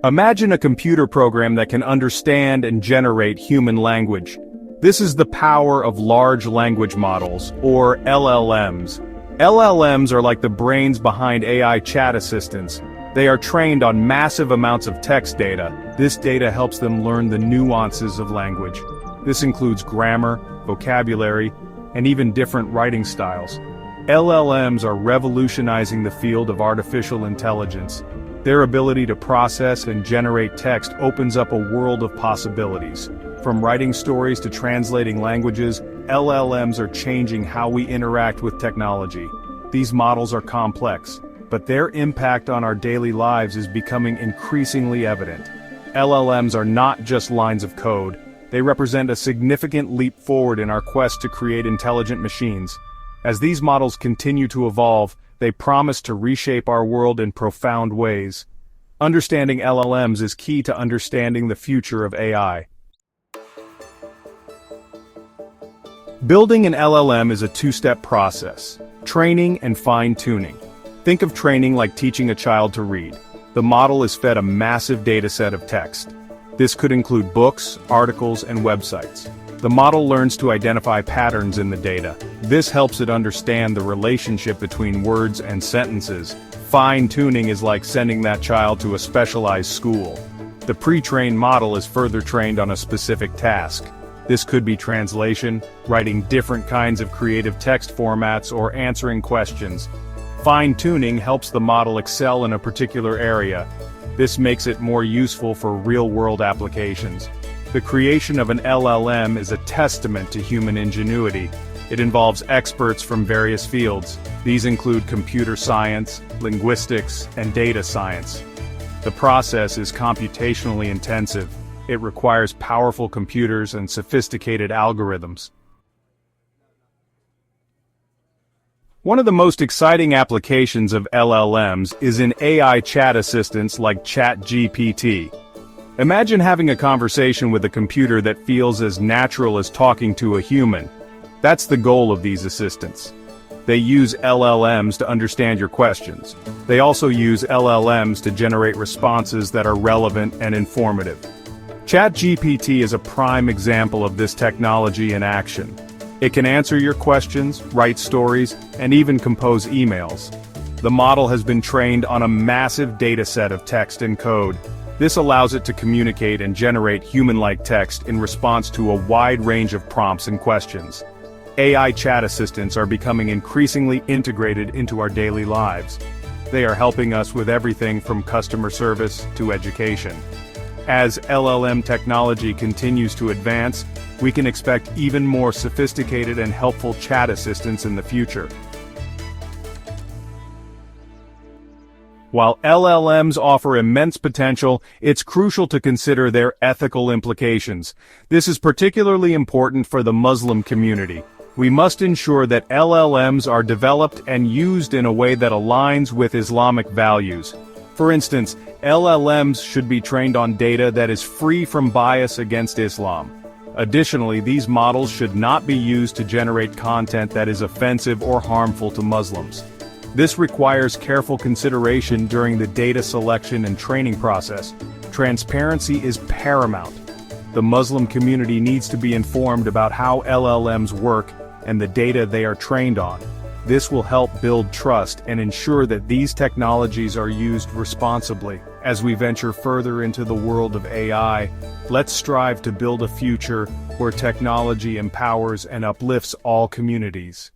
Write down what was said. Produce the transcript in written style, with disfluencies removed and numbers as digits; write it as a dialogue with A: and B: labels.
A: Imagine a computer program that can understand and generate human language. This is the power of large language models, or LLMs. LLMs are like the brains behind AI chat assistants. They are trained on massive amounts of text data. This data helps them learn the nuances of language. This includes grammar, vocabulary, and even different writing styles. LLMs are revolutionizing the field of artificial intelligence. Their ability to process and generate text opens up a world of possibilities. From writing stories to translating languages, LLMs are changing how we interact with technology. These models are complex, but their impact on our daily lives is becoming increasingly evident. LLMs are not just lines of code. They represent a significant leap forward in our quest to create intelligent machines. As these models continue to evolve, they promise to reshape our world in profound ways. Understanding LLMs is key to understanding the future of AI. Building an LLM is a two-step process: training and fine-tuning. Think of training like teaching a child to read. The model is fed a massive dataset of text. This could include books, articles, and websites. The model learns to identify patterns in the data. This helps it understand the relationship between words and sentences. Fine-tuning is like sending that child to a specialized school. The pre-trained model is further trained on a specific task. This could be translation, writing different kinds of creative text formats, or answering questions. Fine-tuning helps the model excel in a particular area. This makes it more useful for real-world applications. The creation of an LLM is a testament to human ingenuity. It involves experts from various fields. These include computer science, linguistics, and data science. The process is computationally intensive. It requires powerful computers and sophisticated algorithms. One of the most exciting applications of LLMs is in AI chat assistants like ChatGPT. Imagine having a conversation with a computer that feels as natural as talking to a human. That's the goal of these assistants. They use LLMs to understand your questions. They also use LLMs to generate responses that are relevant and informative. ChatGPT is a prime example of this technology in action. It can answer your questions, write stories, and even compose emails. The model has been trained on a massive dataset of text and code. This allows it to communicate and generate human-like text in response to a wide range of prompts and questions. AI chat assistants are becoming increasingly integrated into our daily lives. They are helping us with everything from customer service to education. As LLM technology continues to advance, we can expect even more sophisticated and helpful chat assistants in the future. While LLMs offer immense potential, it's crucial to consider their ethical implications. This is particularly important for the Muslim community. We must ensure that LLMs are developed and used in a way that aligns with Islamic values. For instance, LLMs should be trained on data that is free from bias against Islam. Additionally, these models should not be used to generate content that is offensive or harmful to Muslims. This requires careful consideration during the data selection and training process. Transparency is paramount. The Muslim community needs to be informed about how LLMs work and the data they are trained on. This will help build trust and ensure that these technologies are used responsibly. As we venture further into the world of AI, let's strive to build a future where technology empowers and uplifts all communities.